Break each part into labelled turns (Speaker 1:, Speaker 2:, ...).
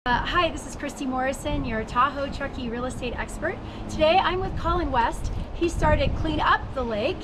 Speaker 1: Hi, this is Christy Morrison, your Tahoe Truckee real estate expert. Today I'm with Colin West. He started Clean Up the Lake,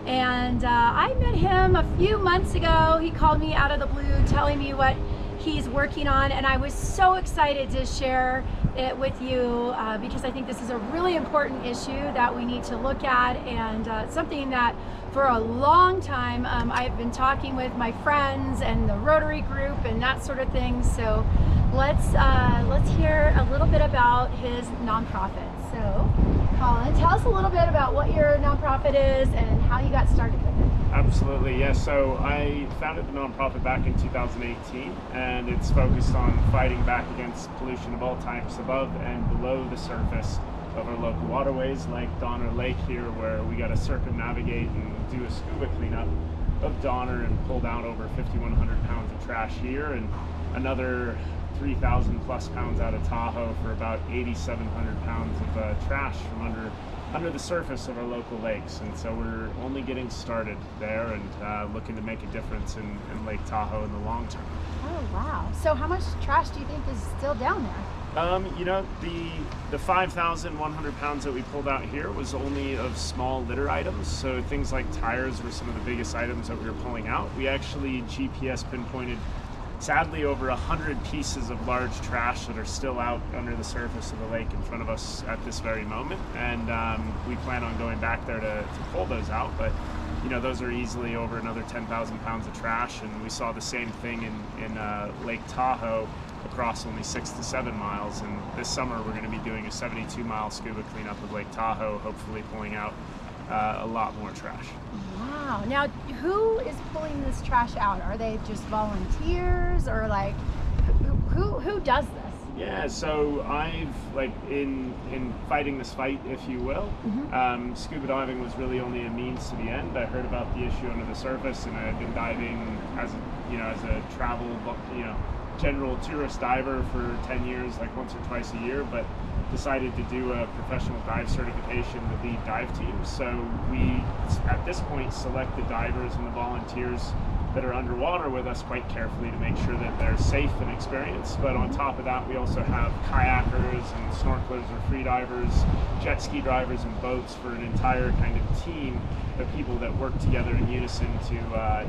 Speaker 1: and I met him a few months ago. He called me out of the blue telling me what he's working on, and I was so excited to share it with you because I think this is a really important issue that we need to look at, and something that for a long time I've been talking with my friends and the Rotary group and that sort of thing. So let's hear a little bit about his nonprofit. So, Colin, tell us a little bit about what your nonprofit is and how you got started with it.
Speaker 2: Absolutely, yes. So I founded the nonprofit back in 2018, and it's focused on fighting back against pollution of all types above and below the surface of our local waterways, like Donner Lake here, where we got to circumnavigate and do a scuba cleanup of Donner and pull down over 5,100 pounds of trash here, and another 3,000 plus pounds out of Tahoe for about 8,700 pounds of trash from under the surface of our local lakes. And so we're only getting started there and looking to make a difference in Lake Tahoe in the long term.
Speaker 1: Oh wow. So how much trash do you think is still down there?
Speaker 2: You know, the 5,100 pounds that we pulled out here was only of small litter items. So things like tires were some of the biggest items that we were pulling out. We actually GPS pinpointed sadly over 100 pieces of large trash that are still out under the surface of the lake in front of us at this very moment, and we plan on going back there to pull those out. But you know, those are easily over another 10,000 pounds of trash, and we saw the same thing in Lake Tahoe across only 6 to 7 miles. And this summer we're going to be doing a 72-mile scuba cleanup of Lake Tahoe, hopefully pulling out a lot more trash.
Speaker 1: Wow. Now, who is pulling this trash out? Are they just volunteers, or like who does this?
Speaker 2: Yeah, so I've, like, in fighting this fight, if you will, scuba diving was really only a means to the end. I heard about the issue under the surface, and I've been diving as a travel, general tourist diver for 10 years, like once or twice a year, but decided to do a professional dive certification to lead dive teams. So we, at this point, select the divers and the volunteers that are underwater with us quite carefully to make sure that they're safe and experienced. But on top of that, we also have kayakers and snorkelers or free divers, jet ski drivers, and boats for an entire kind of team of people that work together in unison to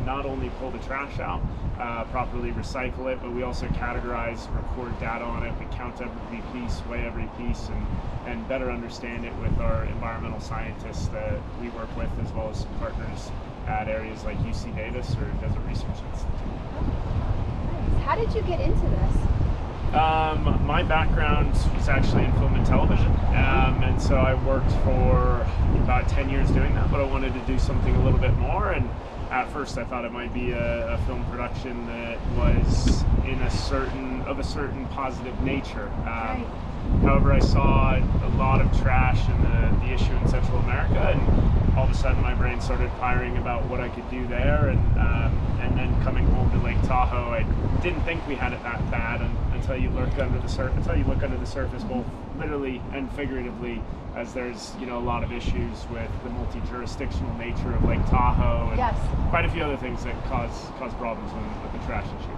Speaker 2: not only pull the trash out, properly recycle it, but we also categorize, record data on it. We count every piece, weigh every piece, and better understand it with our environmental scientists that we work with, as well as some partners at areas like UC Davis or Desert Research Institute.
Speaker 1: Nice. How did you get into this?
Speaker 2: My background was actually in film and television, and so I worked for about 10 years doing that, but I wanted to do something a little bit more. And at first I thought it might be a film production that was of a certain positive nature.
Speaker 1: Right.
Speaker 2: However, I saw a lot of trash in the issue in Central America, and all of a sudden my brain started firing about what I could do there. And then coming home to Lake Tahoe, I didn't think we had it that bad until you look under the surface, both literally and figuratively, as there's a lot of issues with the multi-jurisdictional nature of Lake Tahoe, and
Speaker 1: Yes.
Speaker 2: quite a few other things that cause problems with the trash issue.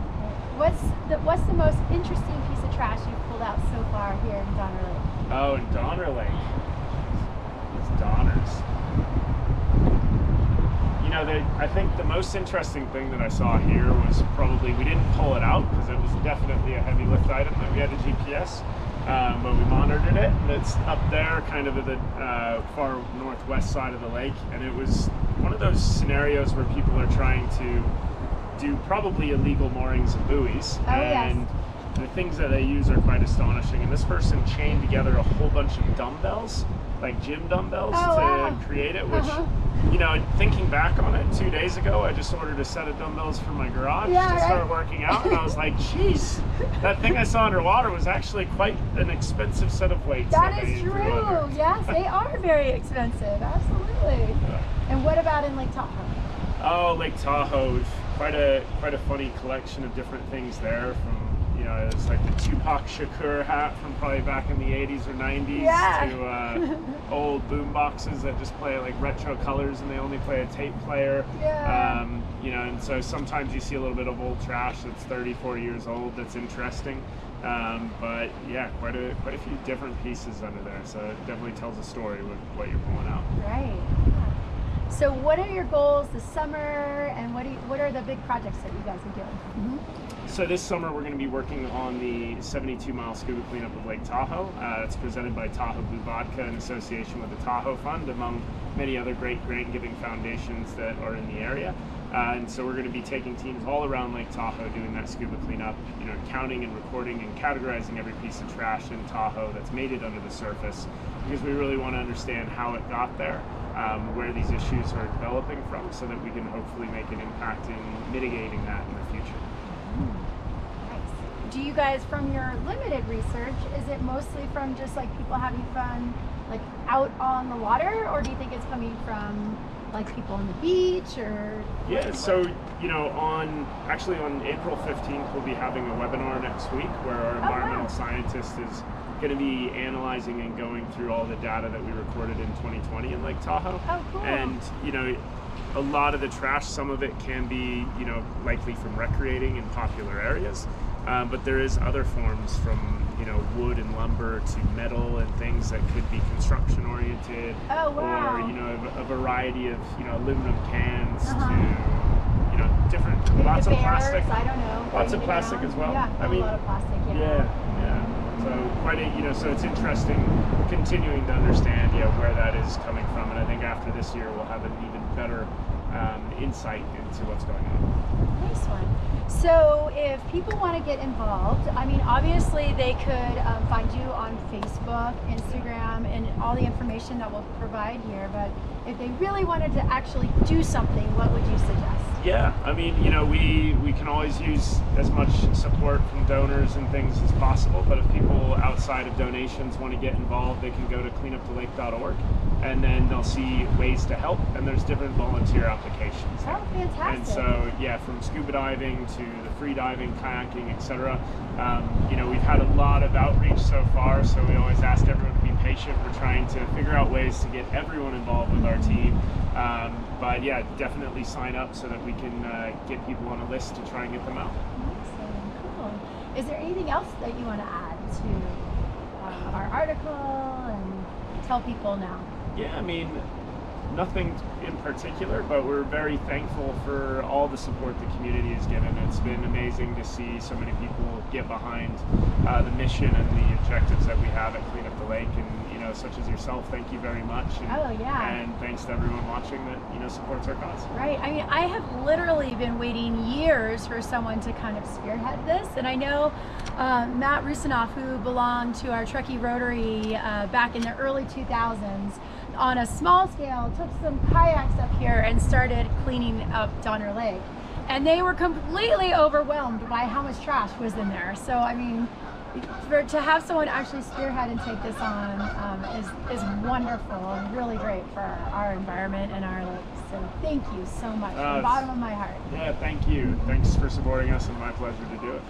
Speaker 1: What's the most interesting piece of trash you've pulled out so far here in Donner Lake?
Speaker 2: Oh, in Donner Lake. It's Donners. I think the most interesting thing that I saw here was probably, we didn't pull it out because it was definitely a heavy lift item that we had to GPS, but we monitored it, and it's up there kind of at the far northwest side of the lake, and it was one of those scenarios where people are trying to do probably illegal moorings of buoys, and the things that they use are quite astonishing. And this person chained together a whole bunch of dumbbells, like gym dumbbells, to create it, which thinking back on it, 2 days ago I just ordered a set of dumbbells from my garage to start working out, and I was like, geez, that thing I saw underwater was actually quite an expensive set of weights.
Speaker 1: That is true. Yes, they are very expensive. Absolutely. And what about in Lake Tahoe?
Speaker 2: Oh, Lake Tahoe, quite a funny collection of different things there. From it's like the Tupac Shakur hat from probably back in the 80s or 90s, to old boom boxes that just play like retro colors and they only play a tape player. And so sometimes you see a little bit of old trash that's 30, 40 years old that's interesting. But yeah, quite a few different pieces under there. So it definitely tells a story with what you're pulling out.
Speaker 1: Right. Yeah. So what are your goals this summer, and what are the big projects that you guys are doing?
Speaker 2: So this summer we're going to be working on the 72-mile scuba cleanup of Lake Tahoe. It's presented by Tahoe Blue Vodka in association with the Tahoe Fund, among many other great grant-giving foundations that are in the area. And so we're going to be taking teams all around Lake Tahoe doing that scuba cleanup, counting and recording and categorizing every piece of trash in Tahoe that's made it under the surface, because we really want to understand how it got there, where these issues are developing from, so that we can hopefully make an impact in mitigating that in the future.
Speaker 1: Nice. Do you guys, from your limited research, is it mostly from just like people having fun, like out on the water, or do you think it's coming from like people on the beach, or?
Speaker 2: Yeah, so on April 15th we'll be having a webinar next week where our environmental scientist is going to be analyzing and going through all the data that we recorded in 2020 in Lake Tahoe.
Speaker 1: Oh, cool.
Speaker 2: And a lot of the trash, some of it can be likely from recreating in popular areas, but there is other forms from wood and lumber to metal and things that could be construction oriented.
Speaker 1: Oh, wow.
Speaker 2: Or a variety of aluminum cans to different,
Speaker 1: maybe
Speaker 2: lots of
Speaker 1: bears,
Speaker 2: plastic.
Speaker 1: I don't know.
Speaker 2: Lots of plastic as well.
Speaker 1: Yeah, a lot of plastic.
Speaker 2: Yeah. So quite a so it's interesting continuing to understand where that is coming from, and I think after this year we'll have an even better insight into what's going on.
Speaker 1: Nice one. So if people want to get involved, I mean, obviously they could find you on Facebook, Instagram, and all the information that we'll provide here, but if they really wanted to actually do something, what would you suggest?
Speaker 2: Yeah, I mean, we can always use as much support from donors and things as possible, but if people outside of donations want to get involved, they can go to cleanupthelake.org, and then they'll see ways to help, and there's different volunteer applications.
Speaker 1: Oh, fantastic.
Speaker 2: And so, yeah, from scuba diving to the free diving, kayaking, etc. We've had a lot of outreach so far, so we always ask everyone to be patient. We're trying to figure out ways to get everyone involved with our team. But yeah, definitely sign up so that we can get people on a list to try and get them out.
Speaker 1: Awesome, cool. Is there anything else that you want to add to our article and tell people now?
Speaker 2: Yeah, I mean, nothing in particular, but we're very thankful for all the support the community has given. It's been amazing to see so many people get behind the mission and the objectives that we have at Clean Up the Lake, and such as yourself, thank you very much. And, and thanks to everyone watching that supports our cause.
Speaker 1: Right. I mean, I have literally been waiting years for someone to kind of spearhead this, and I know Matt Rusinoff, who belonged to our Truckee Rotary back in the early 2000s, on a small scale took some kayaks up here and started cleaning up Donner Lake, and they were completely overwhelmed by how much trash was in there. So I mean, to have someone actually spearhead and take this on is wonderful and really great for our environment and our lakes. So thank you so much from the bottom of my heart.
Speaker 2: Yeah, thank you. Thanks for supporting us, and my pleasure to do it.